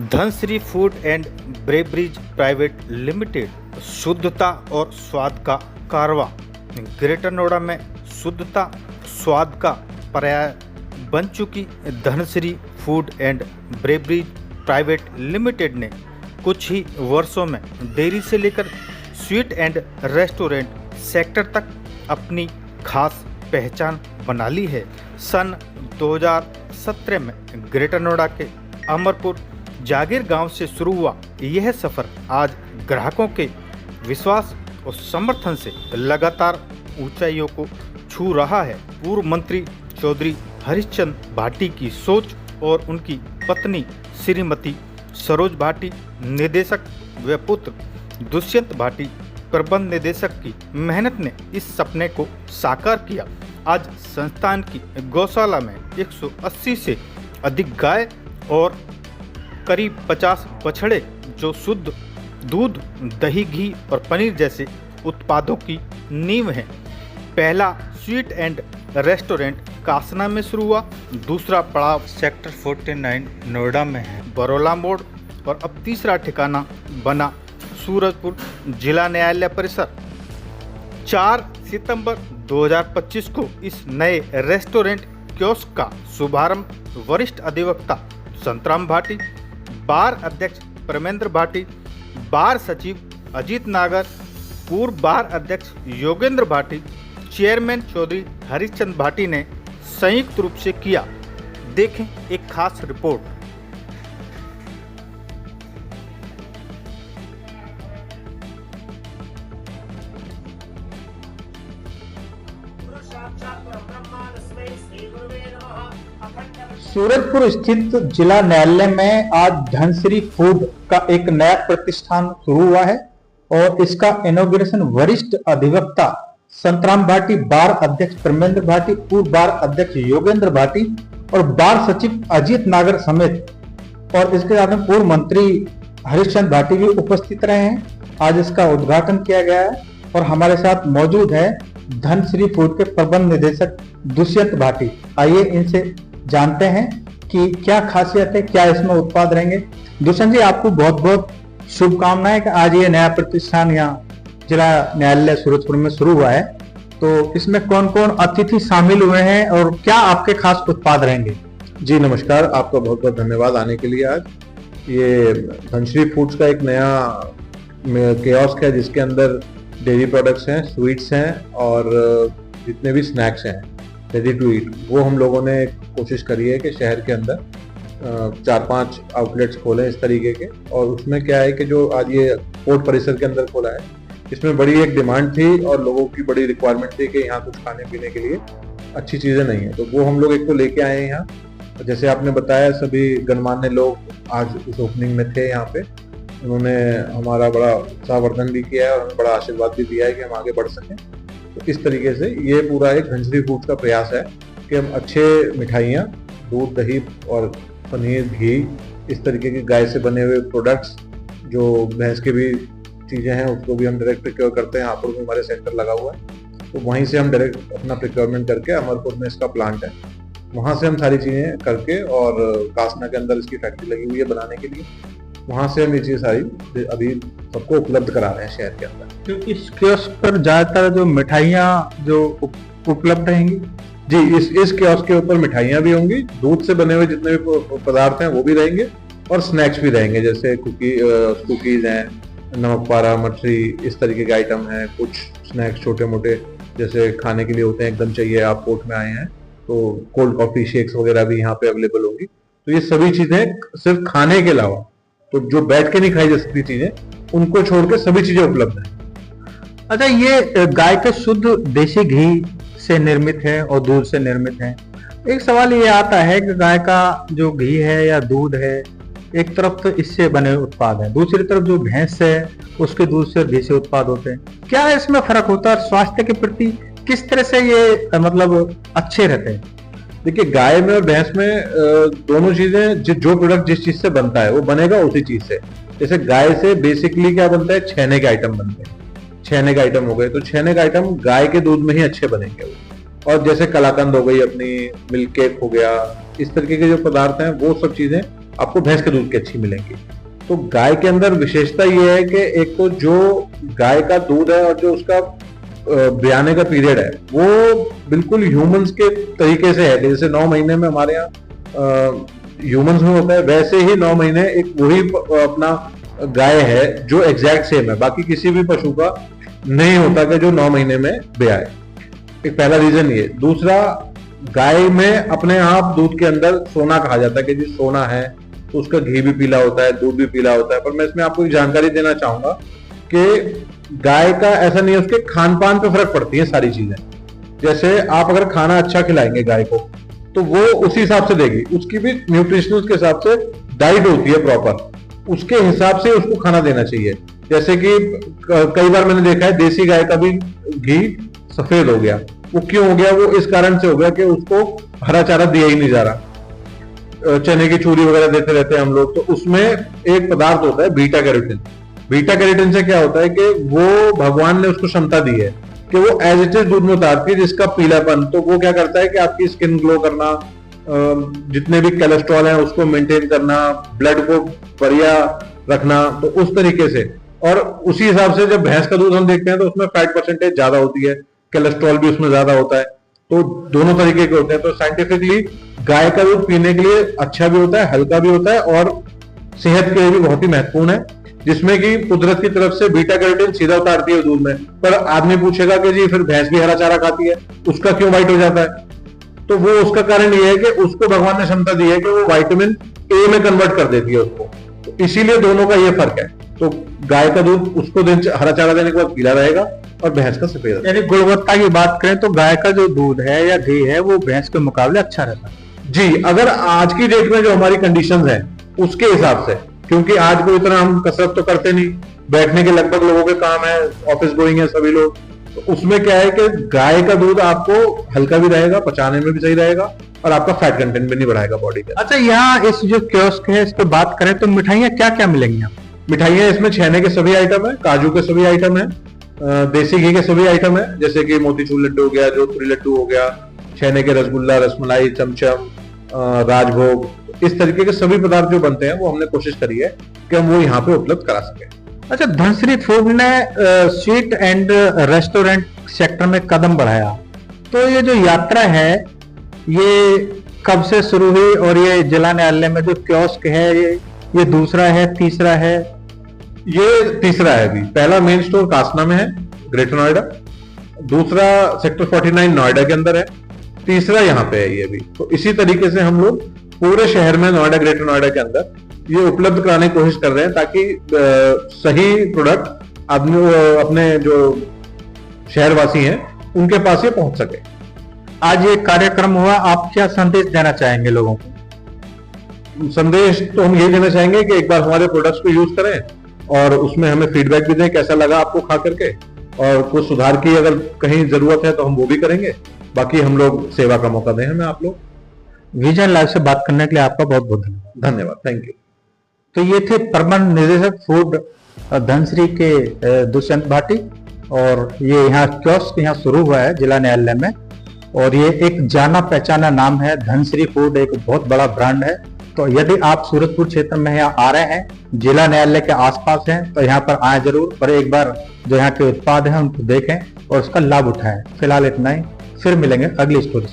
Dhanashree food and breweries private limited शुद्धता और स्वाद का कारवा। ग्रेटर नोएडा में शुद्धता स्वाद का पर्याय बन चुकी Dhanashree food and breweries private limited ने कुछ ही वर्षों में डेयरी से लेकर स्वीट एंड रेस्टोरेंट सेक्टर तक अपनी खास पहचान बना ली है। सन 2017 में ग्रेटर नोएडा के अमरपुर जागीर गांव से शुरू हुआ यह सफर आज ग्राहकों के विश्वास और समर्थन से लगातार ऊंचाइयों को छू रहा है। पूर्व मंत्री चौधरी हरिश्चंद्र भाटी की सोच और उनकी पत्नी श्रीमती सरोज भाटी, निदेशक व पुत्र दुष्यंत भाटी प्रबंध निदेशक की मेहनत ने इस सपने को साकार किया। आज संस्थान की गौशाला में 180 से अधिक गाय और करीब 50 बछड़े जो शुद्ध दूध, दही, घी और पनीर जैसे उत्पादों की नींव हैं। पहला स्वीट एंड रेस्टोरेंट कासना में शुरू हुआ, दूसरा पड़ाव सेक्टर 49 नोएडा में है, बरोला मोड़, और अब तीसरा ठिकाना बना सूरजपुर जिला न्यायालय परिसर। 4 सितंबर 2025 को इस नए रेस्टोरेंट कियोस्क का शुभारंभ वरिष्ठ अधिवक्ता संतराम भाटी, बार अध्यक्ष प्रेमेंद्र भाटी, बार सचिव अजीत नागर, पूर्व बार अध्यक्ष योगेंद्र भाटी, चेयरमैन चौधरी हरिश्चंद्र भाटी ने संयुक्त रूप से किया। देखें एक खास रिपोर्ट। सूरजपुर स्थित जिला न्यायालय में आज धनश्री फूड का एक नया प्रतिष्ठान शुरू हुआ है और इसका इनॉग्रेशन वरिष्ठ अधिवक्ता संतराम भाटी, बार अध्यक्ष प्रेमेंद्र भाटी, पूर्व बार अध्यक्ष योगेंद्र भाटी और बार सचिव अजीत नागर समेत और इसके साथ में पूर्व मंत्री हरिश्चंद्र भाटी भी उपस्थित रहे हैं। आज इसका उद्घाटन किया गया है और हमारे साथ मौजूद है धनश्री फूड के प्रबंध निदेशक दुष्यंत भाटी। आइए इनसे जानते हैं कि क्या खासियत है, क्या इसमें उत्पाद रहेंगे। दुष्यंत जी, आपको बहुत बहुत शुभकामनाएं कि आज ये नया प्रतिष्ठान यहाँ जिला न्यायालय सूरजपुर में शुरू हुआ है। तो इसमें कौन कौन अतिथि शामिल हुए हैं और क्या आपके खास उत्पाद रहेंगे? जी नमस्कार, आपका बहुत बहुत धन्यवाद आने के लिए। आज ये धनश्री फूड्स का एक नया कियोस्क है जिसके अंदर डेयरी प्रोडक्ट्स हैं, स्वीट्स हैं और जितने भी स्नैक्स हैं रेडी टू ईट, वो हम लोगों ने कोशिश करी है कि शहर के अंदर 4-5 आउटलेट्स खोलें इस तरीके के। और उसमें क्या है कि जो आज ये कोर्ट परिसर के अंदर खोला है, इसमें बड़ी एक डिमांड थी और लोगों की बड़ी रिक्वायरमेंट थी कि यहाँ कुछ खाने पीने के लिए अच्छी चीज़ें नहीं है, तो वो हम लोग एक तो लेके आए हैं यहाँ। जैसे आपने बताया, सभी गणमान्य लोग आज इस ओपनिंग में थे यहाँ पे। उन्होंने हमारा बड़ा उत्साहवर्धन भी किया है और हमें बड़ा आशीर्वाद भी दिया है कि हम आगे बढ़ सकें। तो इस तरीके से ये पूरा एक धनश्री फूड्स का प्रयास है कि हम अच्छे मिठाइयाँ, दूध, दही और पनीर, घी, इस तरीके के गाय से बने हुए प्रोडक्ट्स, जो भैंस के भी चीज़ें हैं उसको भी हम डायरेक्ट प्रिक्योर करते हैं। यहाँ पर भी हमारे सेंटर लगा हुआ है, तो वहीं से हम डायरेक्ट अपना प्रिक्योरमेंट करके, अमरपुर में इसका प्लांट है, वहाँ से हम सारी चीज़ें करके, और कासना के अंदर इसकी फैक्ट्री लगी हुई है बनाने के लिए, वहाँ से हम ये चीज़ सारी अभी सबको उपलब्ध करा रहे हैं शहर के अंदर। तो इस कियोस्क पर ज्यादातर जो मिठाइयाँ जो उपलब्ध रहेंगी? जी, इस कियोस्क के ऊपर मिठाइयाँ भी होंगी, दूध से बने हुए जितने भी पदार्थ हैं वो भी रहेंगे और स्नैक्स भी रहेंगे, जैसे कुकीज हैं, नमक पारा, मठरी, इस तरीके के आइटम हैं। कुछ स्नैक्स छोटे मोटे जैसे खाने के लिए होते हैं, एकदम चाहिए आप कोर्ट में आए हैं तो कोल्ड कॉफी, शेक्स वगैरह भी यहाँ पे अवेलेबल होंगी। तो ये सभी चीजें सिर्फ खाने के अलावा, तो जो बैठ के नहीं खाई जा सकती चीजें, उनको छोड़ के सभी चीजें उपलब्ध हैं। अच्छा, ये गाय के शुद्ध देसी घी से निर्मित है और दूध से निर्मित है। एक सवाल ये आता है कि गाय का जो घी है या दूध है, एक तरफ तो इससे बने उत्पाद हैं, दूसरी तरफ जो भैंस है उसके दूध से घी से उत्पाद होते हैं। क्या इसमें फर्क होता है? स्वास्थ्य के प्रति किस तरह से ये मतलब अच्छे रहते हैं? देखिए, गाय में और भैंस में दोनों चीजें, जो प्रोडक्ट जिस चीज से बनता है वो बनेगा उसी चीज से। जैसे गाय से बेसिकली क्या बनता है, छेने के आइटम बनते हैं, छेने के आइटम हो गए, तो छेने के आइटम गाय के दूध में ही अच्छे बनेंगे वो। और जैसे कलाकंद हो गई, अपनी मिल्क केक हो गया, इस तरीके के जो पदार्थ हैं वो सब चीजें आपको भैंस के दूध की अच्छी मिलेंगी। तो गाय के अंदर विशेषता ये है कि एक तो जो गाय का दूध है और जो उसका ब्याने का पीरियड है वो बिल्कुल ह्यूमंस के तरीके से है। जैसे 9 महीने में हमारे यहाँ ह्यूमंस में होता है, वैसे ही 9 महीने एक वही अपना गाय है जो एग्जैक्ट सेम है। बाकी किसी भी पशु का नहीं होता कि जो 9 महीने में ब्याए। एक पहला रीजन ये। दूसरा, गाय में अपने आप दूध के अंदर सोना कहा जाता है कि जी सोना है, तो उसका घी भी पीला होता है, दूध भी पीला होता है। पर मैं इसमें आपको एक जानकारी देना चाहूंगा कि गाय का ऐसा नहीं है, उसके खान पान पे फर्क पड़ती है सारी चीजें। जैसे आप अगर खाना अच्छा खिलाएंगे गाय को तो वो उसी हिसाब से देगी। उसकी भी न्यूट्रिशनल के हिसाब से डाइट होती है प्रॉपर, उसके हिसाब से उसको खाना देना चाहिए। जैसे कि कई बार मैंने देखा है देसी गाय का भी घी सफेद हो गया। वो क्यों हो गया? वो इस कारण से हो गया कि उसको हरा चारा दिया ही नहीं जा रहा। चने की चूरी वगैरह देते रहते हैं हम लोग, तो उसमें एक पदार्थ होता है बीटा कैरोटीन। बीटा कैरोटीन से क्या होता है कि वो भगवान ने उसको क्षमता दी है कि वो एज इट इज दूध में उतारती है जिसका पीलापन। तो वो क्या करता है कि आपकी स्किन ग्लो करना, जितने भी कोलेस्ट्रॉल है उसको मेंटेन करना, ब्लड को बढ़िया रखना, तो उस तरीके से। और उसी हिसाब से जब भैंस का दूध हम देखते हैं तो उसमें फैट परसेंटेज ज्यादा होती है, कोलेस्ट्रॉल भी उसमें ज्यादा होता है। तो दोनों तरीके के होते हैं। तो साइंटिफिकली गाय का दूध पीने के लिए अच्छा भी होता है, हल्का भी होता है और सेहत के लिए भी बहुत ही महत्वपूर्ण है, जिसमें कि कुदरत की तरफ से बीटा कैरोटीन सीधा उतारती है दूध में। पर आदमी पूछेगा कि जी फिर भैंस भी हरा चारा खाती है, उसका क्यों व्हाइट हो जाता है? तो वो उसका कारण ये है कि उसको भगवान ने क्षमता दी है कि वो विटामिन ए में कन्वर्ट कर देती है उसको। तो इसीलिए दोनों का ये फर्क है। तो गाय का दूध उसको हरा चारा देने के बाद पीला रहेगा और भैंस का सफेद। यानी गुणवत्ता की बात करें तो गाय का जो दूध है या घी है वो भैंस के मुकाबले अच्छा रहता है। जी, अगर आज की डेट में जो हमारी कंडीशंस हैं उसके हिसाब से, क्योंकि आज को इतना हम कसरत तो करते नहीं, बैठने के लगभग लोगों के काम है, ऑफिस गोइंग है सभी लोग, तो उसमें क्या है कि गाय का दूध आपको हल्का भी रहेगा, पचाने में भी सही रहेगा और आपका फैट कंटेंट भी नहीं बढ़ाएगा बॉडी का। अच्छा, यहाँ इस जो कियोस्क है इस पे बात करें तो मिठाइयाँ क्या क्या मिलेंगी? मिठाइयाँ इसमें छेने के सभी आइटम है, काजू के सभी आइटम है, देसी घी के सभी आइटम है, जैसे कि मोतीचूर लड्डू हो गया, जोधपुरी लड्डू हो गया, छेने के रसगुल्ला, रसमलाई, चमचम, राजभोग, इस तरीके के सभी पदार्थ जो बनते हैं वो हमने कोशिश करी है कि हम वो यहाँ पे उपलब्ध करा सके। अच्छा, धनश्री फूड ने स्वीट एंड रेस्टोरेंट सेक्टर में कदम बढ़ाया, तो ये जो यात्रा है ये कब से शुरू हुई और ये जिला न्यायालय में जो कियोस्क है ये दूसरा है, तीसरा है? ये तीसरा है। अभी पहला मेन स्टोर कासना में है, ग्रेटर नोएडा, दूसरा सेक्टर 49 नोएडा के अंदर है, तीसरा यहाँ पे है ये भी। तो इसी तरीके से हम लोग पूरे शहर में नोएडा, ग्रेटर नोएडा के अंदर ये उपलब्ध कराने की कोशिश कर रहे हैं ताकि सही प्रोडक्ट आदमी अपने जो शहरवासी हैं उनके पास ये पहुंच सके। आज ये कार्यक्रम हुआ, आप क्या संदेश देना चाहेंगे लोगों को? संदेश तो हम ये देना चाहेंगे कि एक बार हमारे प्रोडक्ट्स को यूज करें और उसमें हमें फीडबैक भी दें कैसा लगा आपको खा करके, और कुछ सुधार की अगर कहीं जरूरत है तो हम वो भी करेंगे। बाकी हम लोग सेवा का मौका दें हमें आप लोग। विजन लाइव से बात करने के लिए आपका बहुत बहुत धन्यवाद, थैंक यू। तो ये थे प्रबंध निदेशक फूड धनश्री के दुष्यंत भाटी, और ये यहाँ कियोस्क यहाँ शुरू हुआ है जिला न्यायालय में, और ये एक जाना पहचाना नाम है। धनश्री फूड एक बहुत बड़ा ब्रांड है। तो यदि आप सूरजपुर क्षेत्र में यहाँ आ रहे हैं, जिला न्यायालय के आसपास हैं, तो यहाँ पर आए जरूर, पर एक बार जो यहाँ के उत्पाद हैं उनको देखें और उसका लाभ उठाएं। फिलहाल इतना ही, फिर मिलेंगे अगली स्टोरी।